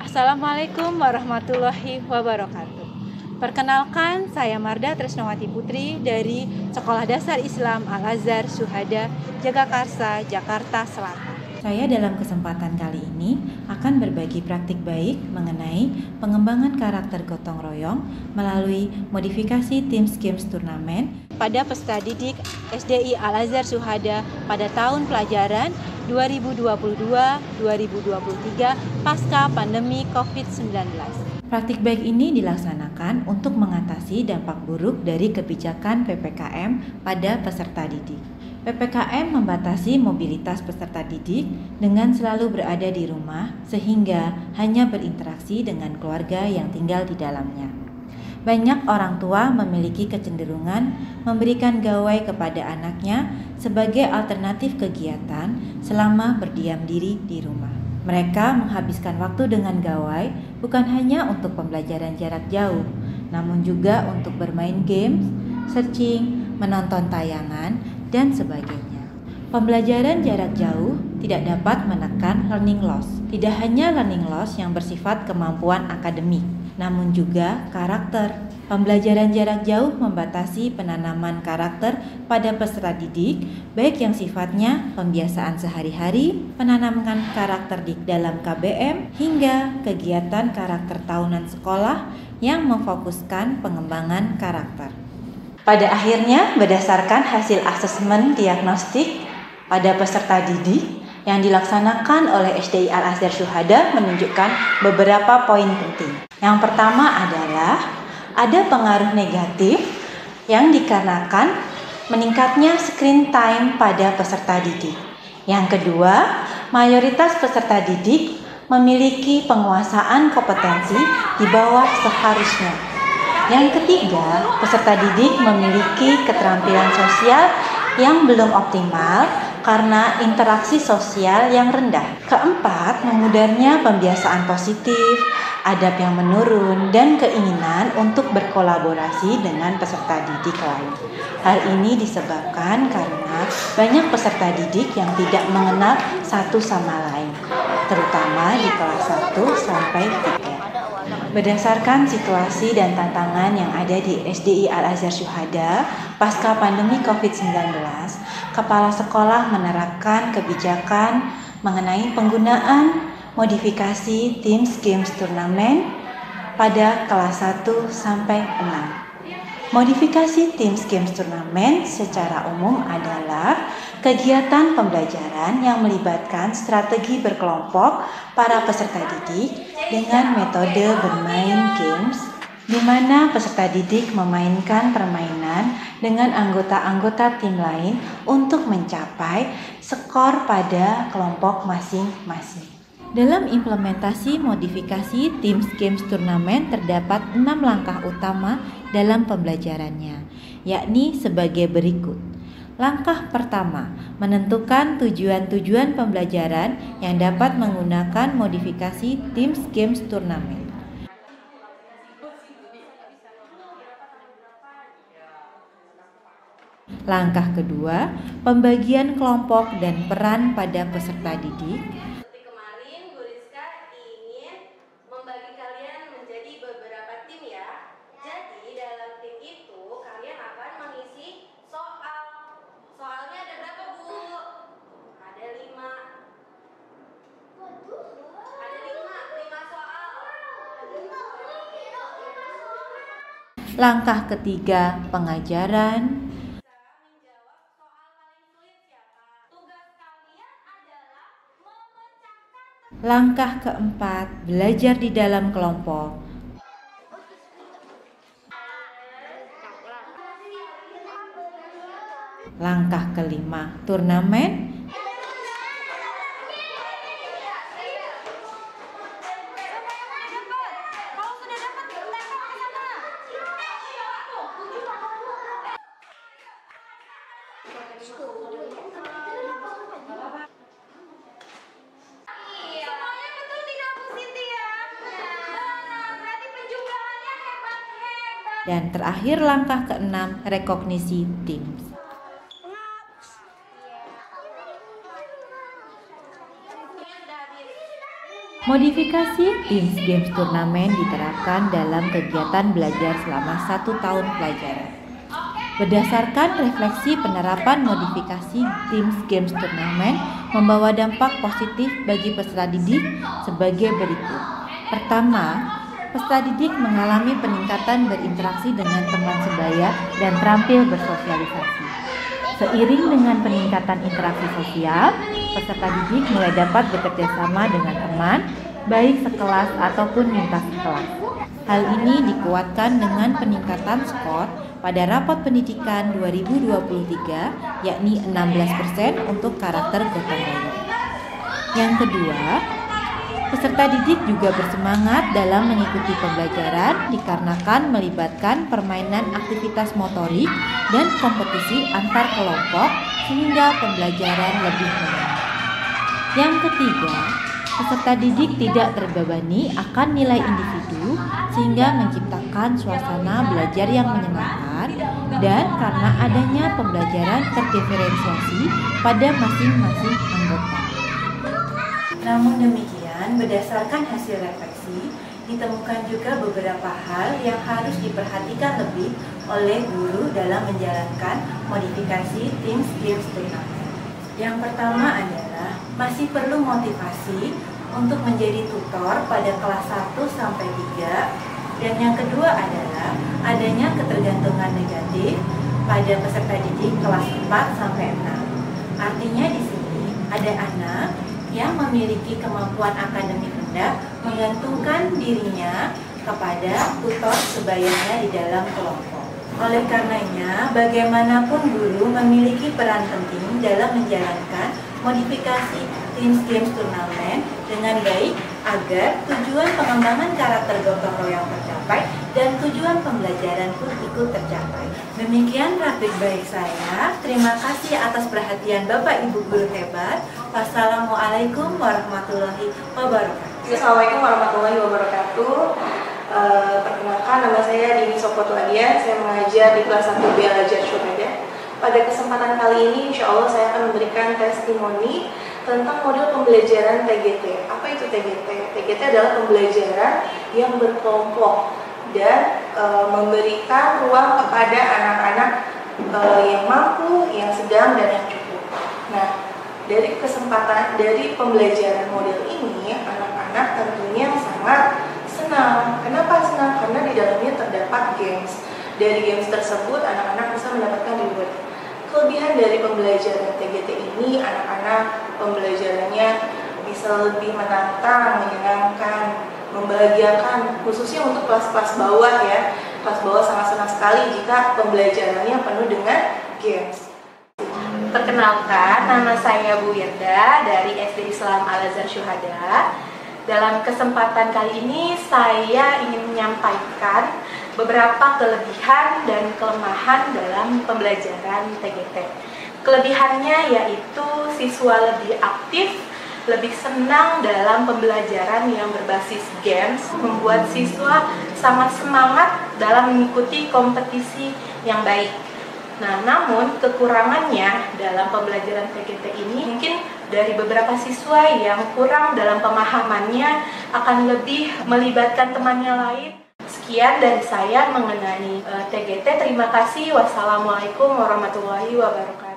Assalamualaikum warahmatullahi wabarakatuh. Perkenalkan, saya Marda Tresnawati Putri dari Sekolah Dasar Islam Al-Azhar Syuhada, Jagakarsa, Jakarta Selatan. Saya dalam kesempatan kali ini akan berbagi praktik baik mengenai pengembangan karakter gotong royong melalui modifikasi Teams Games Turnamen pada peserta didik SDI Al-Azhar Syuhada pada tahun pelajaran 2022-2023 pasca pandemi COVID-19. Praktik baik ini dilaksanakan untuk mengatasi dampak buruk dari kebijakan PPKM pada peserta didik. PPKM membatasi mobilitas peserta didik dengan selalu berada di rumah sehingga hanya berinteraksi dengan keluarga yang tinggal di dalamnya. Banyak orang tua memiliki kecenderungan memberikan gawai kepada anaknya sebagai alternatif kegiatan selama berdiam diri di rumah. Mereka menghabiskan waktu dengan gawai bukan hanya untuk pembelajaran jarak jauh, namun juga untuk bermain games, searching, menonton tayangan, dan sebagainya. Pembelajaran jarak jauh tidak dapat menekan learning loss. Tidak hanya learning loss yang bersifat kemampuan akademik, namun juga karakter. Pembelajaran jarak jauh membatasi penanaman karakter pada peserta didik, baik yang sifatnya pembiasaan sehari-hari, penanaman karakter di dalam KBM, hingga kegiatan karakter tahunan sekolah yang memfokuskan pengembangan karakter. Pada akhirnya, berdasarkan hasil asesmen diagnostik pada peserta didik yang dilaksanakan oleh SDI Al-Azhar Syuhada menunjukkan beberapa poin penting. Yang pertama adalah ada pengaruh negatif yang dikarenakan meningkatnya screen time pada peserta didik. Yang kedua, mayoritas peserta didik memiliki penguasaan kompetensi di bawah seharusnya. Yang ketiga, peserta didik memiliki keterampilan sosial yang belum optimal karena interaksi sosial yang rendah. Keempat, memudarnya pembiasaan positif, adab yang menurun, dan keinginan untuk berkolaborasi dengan peserta didik lain. Hal ini disebabkan karena banyak peserta didik yang tidak mengenal satu sama lain, terutama di kelas 1 sampai 3. Berdasarkan situasi dan tantangan yang ada di SDI Al-Azhar Syuhada pasca pandemi COVID-19, kepala sekolah menerapkan kebijakan mengenai penggunaan modifikasi Teams Games Turnamen pada kelas 1 sampai 6. Modifikasi Teams Games Turnamen secara umum adalah kegiatan pembelajaran yang melibatkan strategi berkelompok para peserta didik dengan metode bermain games, di mana peserta didik memainkan permainan dengan anggota-anggota tim lain untuk mencapai skor pada kelompok masing-masing. Dalam implementasi modifikasi Teams Games Turnamen terdapat 6 langkah utama dalam pembelajarannya, yakni sebagai berikut. Langkah pertama, menentukan tujuan-tujuan pembelajaran yang dapat menggunakan modifikasi Teams Games Turnamen. Langkah kedua, pembagian kelompok dan peran pada peserta didik. Langkah ketiga, pengajaran. Langkah keempat, belajar di dalam kelompok. Langkah kelima, turnamen. Dan terakhir langkah keenam, rekognisi Teams. Modifikasi Teams Games Turnamen diterapkan dalam kegiatan belajar selama 1 tahun pelajaran. Berdasarkan refleksi penerapan modifikasi Teams Games Turnamen membawa dampak positif bagi peserta didik sebagai berikut. Pertama, peserta didik mengalami peningkatan berinteraksi dengan teman sebaya dan terampil bersosialisasi. Seiring dengan peningkatan interaksi sosial, peserta didik mulai dapat bekerja sama dengan teman, baik sekelas ataupun lintas kelas. Hal ini dikuatkan dengan peningkatan skor pada rapat pendidikan 2023, yakni 16% untuk karakter gotong royong. Yang kedua, peserta didik juga bersemangat dalam mengikuti pembelajaran dikarenakan melibatkan permainan aktivitas motorik dan kompetisi antar kelompok sehingga pembelajaran lebih menyenangkan. Yang ketiga, peserta didik tidak terbebani akan nilai individu sehingga menciptakan suasana belajar yang menyenangkan dan karena adanya pembelajaran terdiferensiasi pada masing-masing anggota. Namun demikian, berdasarkan hasil refleksi, ditemukan juga beberapa hal yang harus diperhatikan lebih oleh guru dalam menjalankan modifikasi Teams Games Turnamen. Yang pertama adalah masih perlu motivasi untuk menjadi tutor pada kelas 1 sampai 3, dan yang kedua adalah adanya ketergantungan negatif pada peserta didik kelas 4 sampai 6. Artinya di sini ada anak yang memiliki kemampuan akademik rendah menggantungkan dirinya kepada tutor sebayanya di dalam kelompok. Oleh karenanya, bagaimanapun guru memiliki peran penting dalam menjalankan modifikasi Teams Games Turnamen dengan baik agar tujuan pengembangan karakter gotong royong tercapai dan tujuan pembelajaran pun ikut tercapai. Demikian praktik baik saya. Terima kasih atas perhatian Bapak Ibu guru hebat. Wassalamualaikum warahmatullahi wabarakatuh. Assalamualaikum warahmatullahi wabarakatuh. Perkenalkan, nama saya Dini Sokotuadia. Saya mengajar di kelas 1B Al-Azhar Syuhada. Pada kesempatan kali ini, insya Allah saya akan memberikan testimoni tentang modul pembelajaran TGT. Apa itu TGT? TGT adalah pembelajaran yang berkelompok dan memberikan ruang kepada anak-anak yang mampu, yang sedang, dan yang cukup. Nah, dari pembelajaran model ini, anak-anak tentunya sangat senang. Kenapa senang? Karena di dalamnya terdapat games. Dari games tersebut, anak-anak bisa mendapatkan reward. Kelebihan dari pembelajaran TGT ini, anak-anak pembelajarannya bisa lebih menantang, menyenangkan, membahagiakan, khususnya untuk kelas-kelas bawah ya. Kelas bawah sangat senang sekali jika pembelajarannya penuh dengan games. Perkenalkan, nama saya Bu Wirda dari SD Islam Al-Azhar Syuhada. Dalam kesempatan kali ini saya ingin menyampaikan beberapa kelebihan dan kelemahan dalam pembelajaran TGT. Kelebihannya yaitu siswa lebih aktif, lebih senang dalam pembelajaran yang berbasis games, membuat siswa sangat semangat dalam mengikuti kompetisi yang baik. Nah, namun kekurangannya dalam pembelajaran TGT ini mungkin dari beberapa siswa yang kurang dalam pemahamannya akan lebih melibatkan temannya lain. Sekian dari saya mengenai TGT. Terima kasih. Wassalamualaikum warahmatullahi wabarakatuh.